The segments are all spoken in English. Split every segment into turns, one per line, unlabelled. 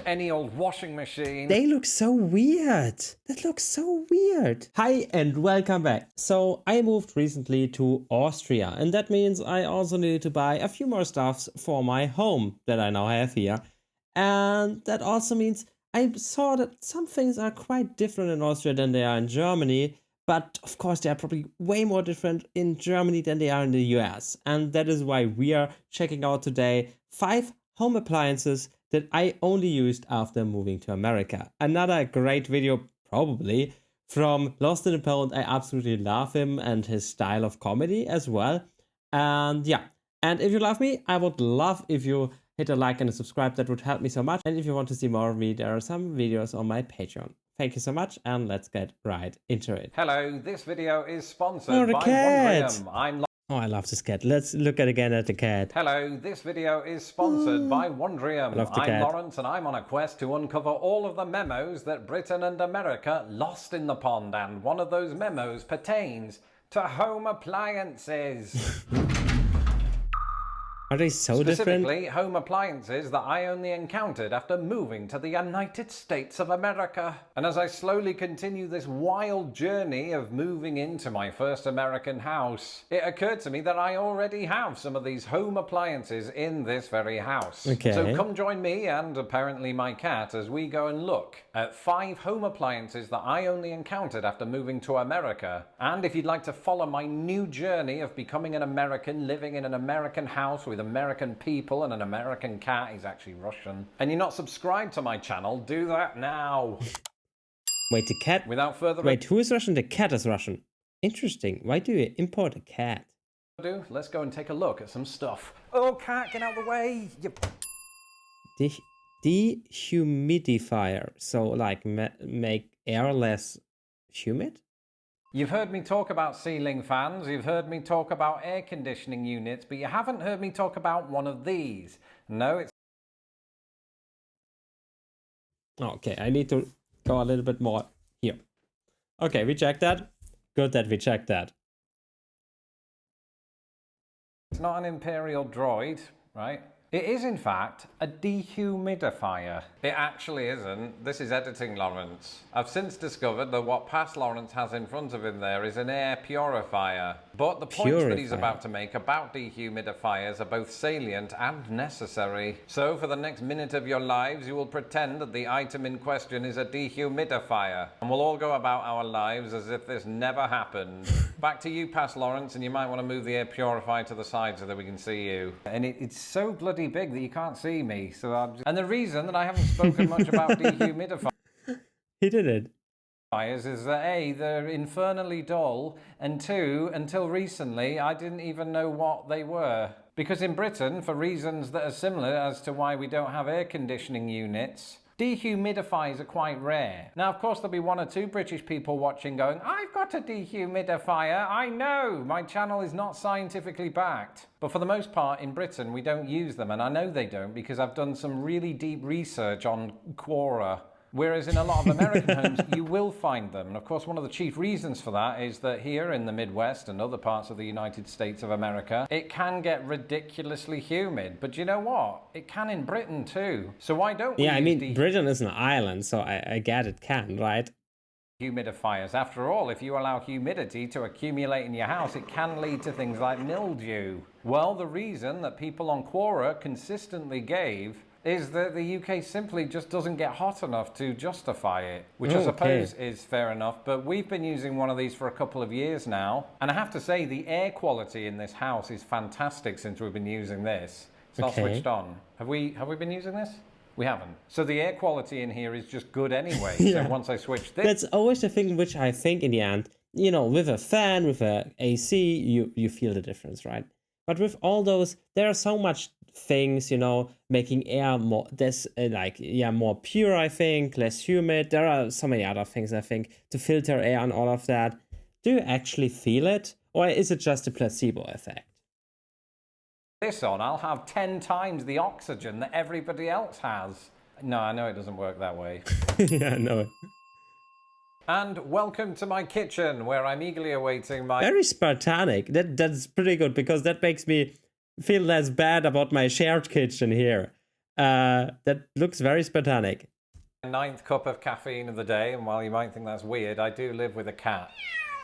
any old washing machine.
They look so weird. That looks so weird. Hi and welcome back. So I moved recently to Austria, and that means I also needed to buy a few more stuffs for my home that I now have here. And that also means I saw that some things are quite different in Austria than they are in Germany. But of course, they are probably way more different in Germany than they are in the US. And that is why we are checking out today 5 home appliances that I only used after moving to America. Another great video, probably, from Lost in the Pound. I absolutely love him and his style of comedy as well. And yeah, and if you love me, I would love if you hit a like and a subscribe. That would help me so much. And if you want to see more of me, there are some videos on my Patreon. Thank you so much, and let's get right into it.
Hello, this video is sponsored by
cat.
Wondrium.
Oh, I love this cat. Let's look again at the cat.
Hello, this video is sponsored by Wondrium. I'm Lawrence, and I'm on a quest to uncover all of the memos that Britain and America lost in the pond, and one of those memos pertains to home appliances.
Are they so
Specifically,
different?
home appliances that I only encountered after moving to the United States of America. And as I slowly continue this wild journey of moving into my first American house, it occurred to me that I already have some of these home appliances in this very house.
Okay.
So come join me and apparently my cat as we go and look at 5 home appliances that I only encountered after moving to America. And if you'd like to follow my new journey of becoming an American, living in an American house with American people and an American cat, he's actually Russian, and you're not subscribed to my channel, do that now.
Wait, the cat?
Without further
Wait, who is Russian? The cat is Russian. Interesting. Why do you import a cat?
ado, let's go and take a look at some stuff. Oh, cat, get out of the way!
Dehumidifier. So, like, make air less humid?
You've heard me talk about ceiling fans, you've heard me talk about air conditioning units, but you haven't heard me talk about one of these. No, it's...
Okay, I need to go a little bit more here. Okay, we checked that. Good that we checked that.
It's not an Imperial droid, right? It is, in fact, a dehumidifier. It actually isn't. This is editing, Lawrence. I've since discovered that what past Lawrence has in front of him there is an air purifier. But the points that he's about to make about dehumidifiers are both salient and necessary. So for the next minute of your lives, you will pretend that the item in question is a dehumidifier. And we'll all go about our lives as if this never happened. Back to you, past Lawrence, and you might want to move the air purifier to the side so that we can see you. And it's so bloody big that you can't see me, so and the reason that I haven't spoken much about dehumidifiers
He did it.
is that A, they're infernally dull, and 2, until recently I didn't even know what they were. Because in Britain, for reasons that are similar as to why we don't have air conditioning units, dehumidifiers are quite rare. Now, of course, there'll be 1 or 2 British people watching going, I've got a dehumidifier, I know, my channel is not scientifically backed. But for the most part, in Britain, we don't use them, and I know they don't because I've done some really deep research on Quora. Whereas in a lot of American homes, you will find them. And of course, one of the chief reasons for that is that here in the Midwest and other parts of the United States of America, it can get ridiculously humid. But you know what? It can in Britain too. So why don't we use
Britain is an island, so I get it can, right?
Humidifiers. After all, if you allow humidity to accumulate in your house, it can lead to things like mildew. Well, the reason that people on Quora consistently gave is that the UK simply just doesn't get hot enough to justify it, which I suppose is fair enough, but we've been using one of these for a couple of years now, and I have to say the air quality in this house is fantastic since we've been using this. It's not switched on. Have we been using this? We haven't. So the air quality in here is just good anyway. So once I switch this...
That's always the thing which I think in the end, you know, with a fan, with a AC, you feel the difference, right? But with all those, there are so much things, you know, making air more, more pure, I think, less humid. There are so many other things, I think, to filter air and all of that. Do you actually feel it? Or is it just a placebo effect?
This on, I'll have 10 times the oxygen that everybody else has. No, I know it doesn't work that way.
Yeah, I know it.
And welcome to my kitchen, where I'm eagerly awaiting my...
Very Spartanic. That's pretty good, because that makes me feel less bad about my shared kitchen here. That looks very spontaneous.
Ninth cup of caffeine of the day, and while you might think that's weird, I do live with a cat.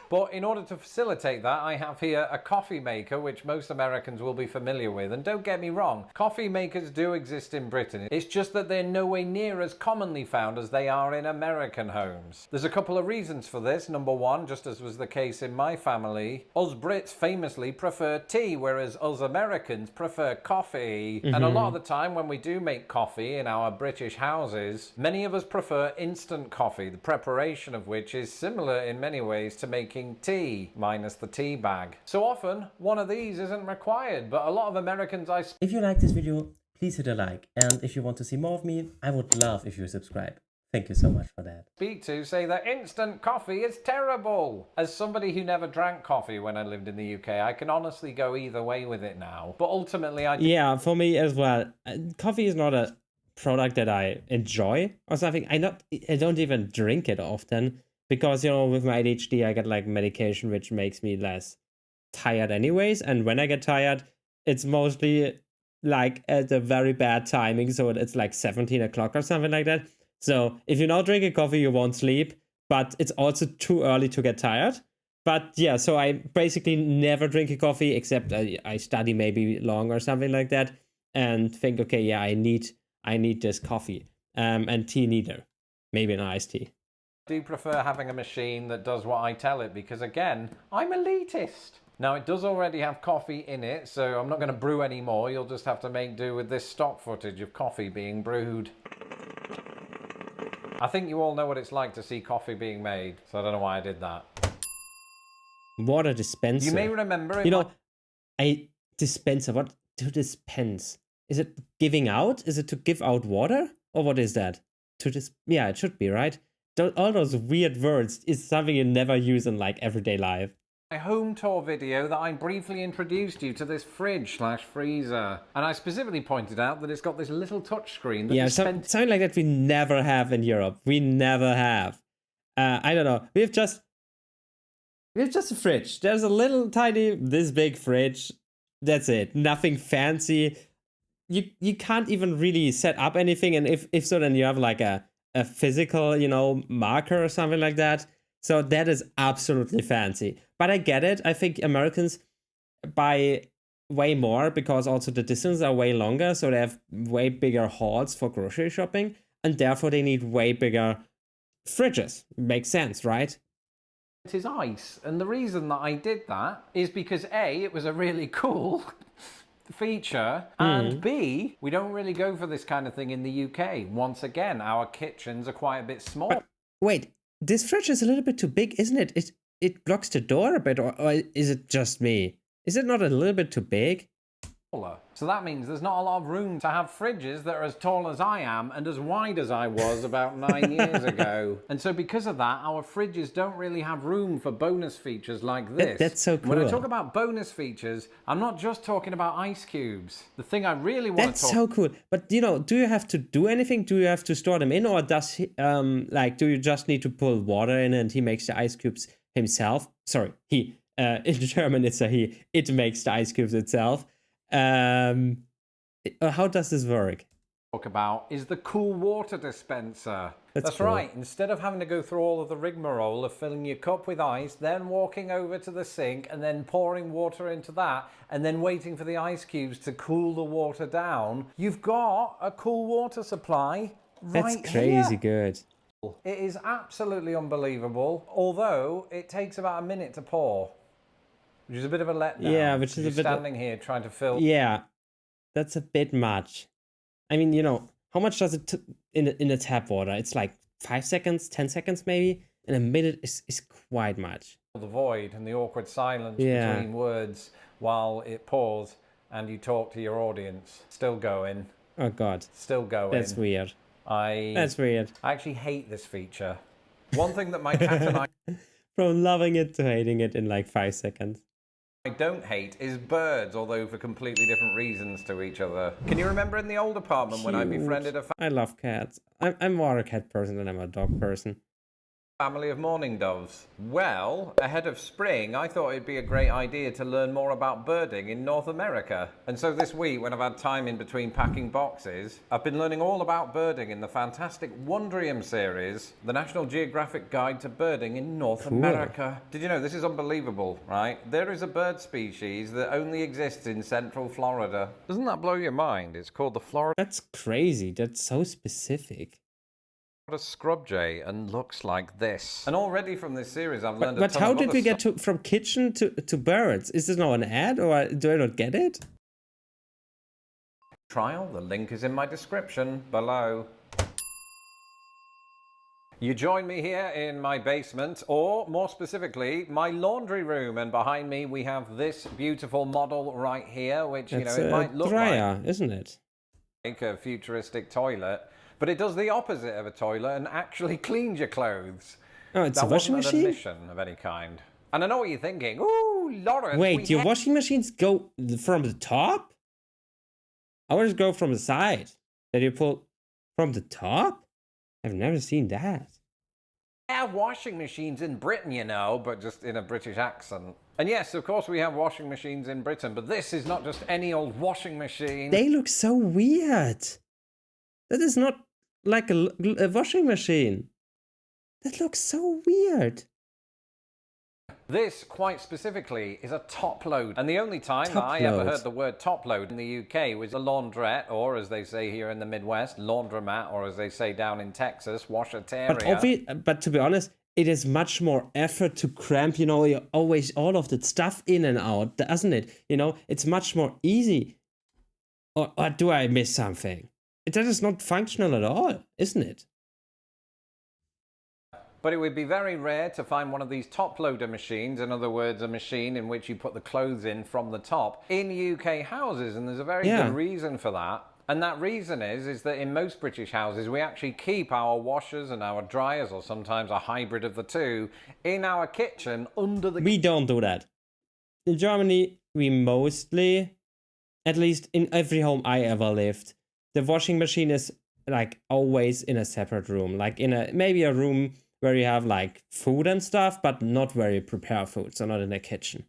But in order to facilitate that, I have here a coffee maker, which most Americans will be familiar with. And don't get me wrong, coffee makers do exist in Britain. It's just that they're nowhere near as commonly found as they are in American homes. There's a couple of reasons for this. Number one, just as was the case in my family, us Brits famously prefer tea, whereas us Americans prefer coffee. And a lot of the time when we do make coffee in our British houses, many of us prefer instant coffee, the preparation of which is similar in many ways to making tea, minus the tea bag. So often, one of these isn't required, but a lot of Americans
If you like this video, please hit a like. And if you want to see more of me, I would love if you subscribe. Thank you so much for that.
speak to say that instant coffee is terrible. As somebody who never drank coffee when I lived in the UK, I can honestly go either way with it now. But ultimately,
Yeah, for me as well. Coffee is not a product that I enjoy or something. I don't even drink it often. Because, you know, with my ADHD, I get like medication which makes me less tired anyways. And when I get tired, it's mostly like at a very bad timing. So it's like 17 o'clock or something like that. So if you're not drinking coffee, you won't sleep. But it's also too early to get tired. But yeah, so I basically never drink a coffee except I study maybe long or something like that. And think, okay, yeah, I need this coffee. And tea neither. Maybe an iced tea.
do prefer having a machine that does what I tell it because, again, I'm elitist. Now, it does already have coffee in it, so I'm not going to brew any more. You'll just have to make do with this stock footage of coffee being brewed. I think you all know what it's like to see coffee being made, so I don't know why I did that.
Water dispenser.
You may remember...
Dispenser, what to dispense? Is it giving out? Is it to give out water? Or what is that? Yeah, it should be, right? All those weird words is something you never use in like everyday life.
My home tour video that I briefly introduced you to this fridge/freezer. And I specifically pointed out that it's got this little touchscreen that
something like that we never have in Europe. We never have. I don't know. We have just a fridge. There's a little tiny, this big fridge. That's it. Nothing fancy. You can't even really set up anything. And if so, then you have like a physical, marker or something like that. So that is absolutely fancy. But I get it. I think Americans buy way more because also the distances are way longer. So they have way bigger hauls for grocery shopping. And therefore they need way bigger fridges. Makes sense, right?
It is ice. And the reason that I did that is because A, it was a really cool feature, and B, we don't really go for this kind of thing in the UK. Once again, our kitchens are quite a bit small.
But wait, this fridge is a little bit too big, isn't it? It blocks the door a bit, or is it just me? Is it not a little bit too big?
So that means there's not a lot of room to have fridges that are as tall as I am and as wide as I was about 9 years ago. And so because of that, our fridges don't really have room for bonus features like this.
That's so cool.
When I talk about bonus features, I'm not just talking about ice cubes. The thing I really want to talk...
That's so cool. But, do you have to do anything? Do you have to store them in? Or does do you just need to pull water in and he makes the ice cubes himself? Sorry, he. In German, it's a he. It makes the ice cubes itself. How does this work?
Talk about is the cool water dispenser. That's
cool.
right. Instead of having to go through all of the rigmarole of filling your cup with ice, then walking over to the sink and then pouring water into that and then waiting for the ice cubes to cool the water down, you've got a cool water supply right
That's crazy
here.
Good.
It is absolutely unbelievable, although it takes about a minute to pour. Which is a bit of a letdown.
Yeah, which is a bit...
standing here trying to fill...
Yeah, that's a bit much. I mean, how much does it in the tap water? It's like 5 seconds, 10 seconds maybe? And a minute is quite much.
The void and the awkward silence between words while it pours and you talk to your audience. Still going.
Oh, God.
Still going.
That's weird. That's weird.
I actually hate this feature. One thing that my cat and I...
From loving it to hating it in like 5 seconds.
I don't hate is birds, although for completely different reasons to each other. Can you remember in the old apartment when I befriended a...
I love cats. I'm more a cat person than I'm a dog person.
Family of mourning doves. Well, ahead of spring, I thought it'd be a great idea to learn more about birding in North America. And so this week, when I've had time in between packing boxes, I've been learning all about birding in the fantastic Wondrium series, the National Geographic Guide to Birding in North America. Did you know, this is unbelievable, right? There is a bird species that only exists in central Florida. Doesn't that blow your mind? It's called the Florida
That's crazy. That's so specific.
scrub jay and looks like this. And already from this series I've learned
But how did we get from kitchen to birds? Is this now an ad or do I not get it?
Trial. The link is in my description below. You join me here in my basement, or more specifically, my laundry room, and behind me we have this beautiful model right here, which, you know, it might look
dryer, isn't it?
Like a futuristic toilet, but it does the opposite of a toilet and actually cleans your clothes.
Oh, it's a washing machine?
That wasn't an omission of any kind. And I know what you're thinking. Ooh, Lawrence.
Wait, your washing machines go from the top? Ours go from the side. That you pull from the top? I've never seen that.
We have washing machines in Britain, you know, but just in a British accent. And yes, of course we have washing machines in Britain, but this is not just any old washing machine.
They look so weird. That is not like a washing machine. That looks so weird.
This, quite specifically, is a top load. And the only time that I ever heard the word top load in the UK was a laundrette, or as they say here in the Midwest, laundromat, or as they say down in Texas, washateria.
But to be honest, it is much more effort to cramp, you know, always all of the stuff in and out, doesn't it? You know, it's much more easy. Or do I miss something? That is not functional at all, isn't it?
But it would be very rare to find one of these top loader machines, in other words, a machine in which you put the clothes in from the top, in UK houses, and there's a very good reason for that. And that reason is that in most British houses, we actually keep our washers and our dryers, or sometimes a hybrid of the two, in our kitchen under the...
We don't do that. In Germany, we mostly, at least in every home I ever lived, the washing machine is like always in a separate room, like in maybe a room where you have like food and stuff, but not where you prepare food, so not in the kitchen.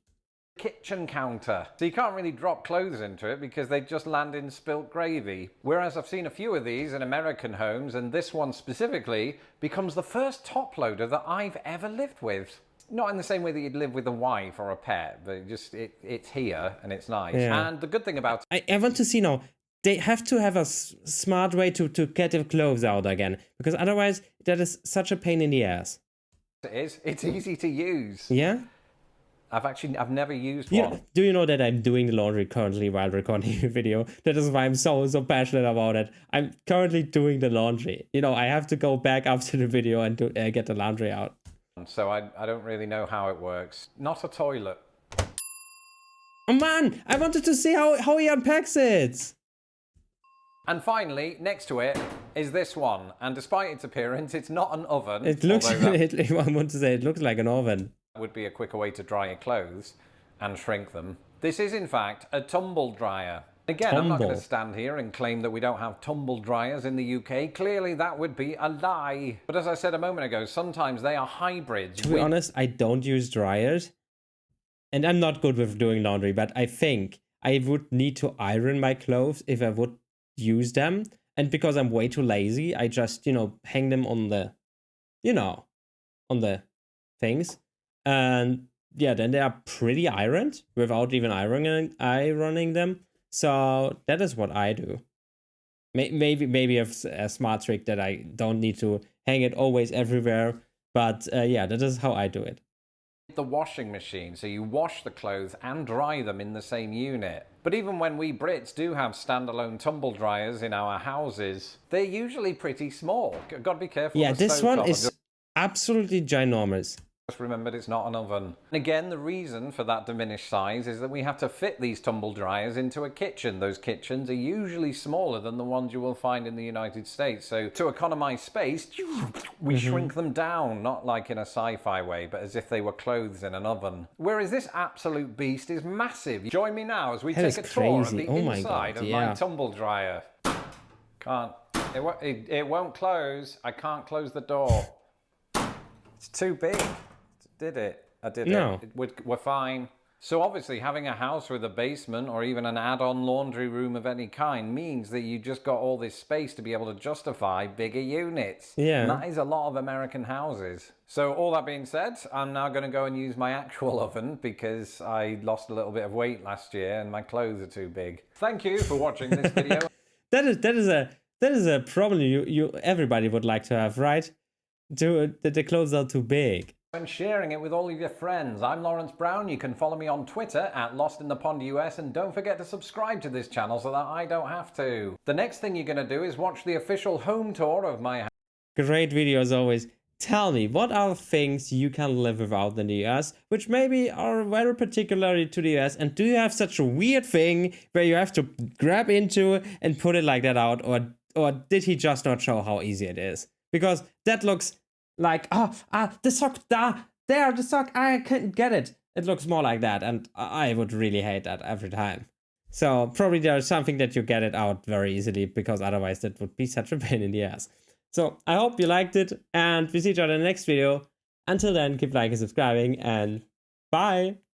Kitchen counter. So you can't really drop clothes into it because they just land in spilt gravy. Whereas I've seen a few of these in American homes, and this one specifically becomes the first top loader that I've ever lived with. Not in the same way that you'd live with a wife or a pet, but it's here and it's nice. Yeah. And the good thing about
I want to see now, they have to have a smart way to get the clothes out again, because otherwise that is such a pain in the ass.
It's easy to use.
Yeah?
I've never used one.
Do you know that I'm doing the laundry currently while recording a video? That is why I'm so passionate about it. I'm currently doing the laundry. You know, I have to go back after the video and get the laundry out.
So I don't really know how it works. Not a toilet.
Oh man, I wanted to see how he unpacks it.
And finally, next to it is this one. And despite its appearance, it's not an oven.
It looks, I want to say, it looks like an oven.
Would be a quicker way to dry your clothes and shrink them. This is in fact a tumble dryer. Again, I'm not going to stand here and claim that we don't have tumble dryers in the UK. Clearly that would be a lie. But as I said a moment ago, sometimes they are hybrids.
To be honest, I don't use dryers. And I'm not good with doing laundry, but I think I would need to iron my clothes if I would use them. And because I'm way too lazy, I just, you know, hang them on the, you know, on the things. And yeah, then they are pretty ironed without even ironing them. So that is what I do. Maybe a smart trick that I don't need to hang it always everywhere. But yeah, that is how I do it.
The washing machine, so you wash the clothes and dry them in the same unit. But even when we Brits do have standalone tumble dryers in our houses, they're usually pretty small. Gotta be careful.
Yeah, this one is absolutely ginormous.
Just remembered it's not an oven. And again, the reason for that diminished size is that we have to fit these tumble dryers into a kitchen. Those kitchens are usually smaller than the ones you will find in the United States. So to economize space, we shrink them down, not like in a sci-fi way, but as if they were clothes in an oven. Whereas this absolute beast is massive. Join me now as we take a tour of the inside of my tumble dryer. It won't close. I can't close the door. It's too big. Did it? I did
No.
it. We're fine. So obviously having a house with a basement or even an add-on laundry room of any kind means that you just got all this space to be able to justify bigger units.
Yeah.
And that is a lot of American houses. So all that being said, I'm now going to go and use my actual oven because I lost a little bit of weight last year and my clothes are too big. Thank you for watching this video.
That is a problem you everybody would like to have, right? That the clothes are too big.
And sharing it with all of your friends. I'm Lawrence Brown. You can follow me on Twitter at LostInThePondUS, and don't forget to subscribe to this channel so that I don't have to. The next thing you're going to do is watch the official home tour of my house.
Great video as always. Tell me, what are things you can live without in the US, which maybe are very particularly to the US, and do you have such a weird thing where you have to grab into and put it like that out, or did he just not show how easy it is? Because that looks like, the sock, there, the sock, I can't get it. It looks more like that, and I would really hate that every time. So probably there's something that you get it out very easily, because otherwise that would be such a pain in the ass. So I hope you liked it, and we see each other in the next video. Until then, keep liking, subscribing, and bye!